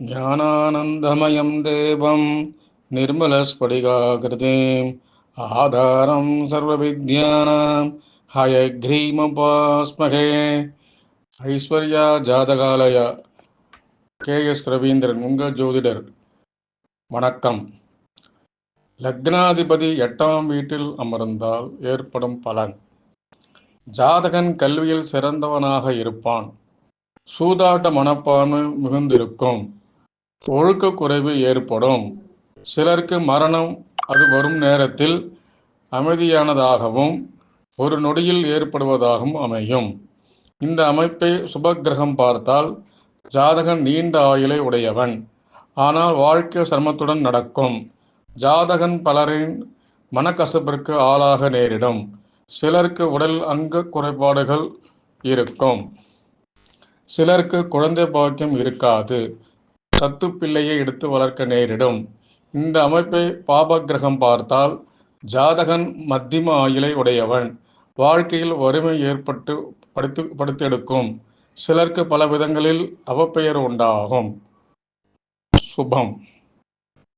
ஞானானந்தமயம் தேவம் நிர்மலஸ்படிகாகிருதிம் ஆதாரம் சர்வவித்யானாம் ஹயக்ரீமபாஸ்மகே. ஐஸ்வர்யா ஜாதகாலய கே.எஸ். ரவீந்திரன், உங்கள் ஜோதிடர். வணக்கம். லக்னாதிபதி 8ஆம் வீட்டில் அமர்ந்தால் ஏற்படும் பலன். ஜாதகன் கல்வியில் சிறந்தவனாக இருப்பான். சூதாட்ட மனப்பான்மை மிகுந்திருக்கும். ஒழுக்க குறைவு ஏற்படும். சிலருக்கு மரணம் அது வரும் நேரத்தில் அமைதியானதாகவும் ஒரு நொடியில் ஏற்படுவதாகவும் அமையும். இந்த அமைப்பை சுபக்கிரகம் பார்த்தால் ஜாதகன் நீண்ட ஆயுளை உடையவன். ஆனால் வாழ்க்கை சிரமத்துடன் நடக்கும். ஜாதகன் பலரின் மனக்கசப்பிற்கு ஆளாக நேரிடும். சிலருக்கு உடல் அங்க குறைபாடுகள் இருக்கும். சிலருக்கு குழந்தை பாக்கியம் இருக்காது. சத்து பிள்ளையை எடுத்து வளர்க்க நேரிடும். இந்த அமைப்பை பாபக்கிரகம் பார்த்தால் ஜாதகன் மத்தியம ஆயுளை உடையவன். வாழ்க்கையில் வறுமை ஏற்பட்டு படுத்தெடுக்கும். சிலருக்கு பல விதங்களில் அவப்பெயர் உண்டாகும். சுபம்.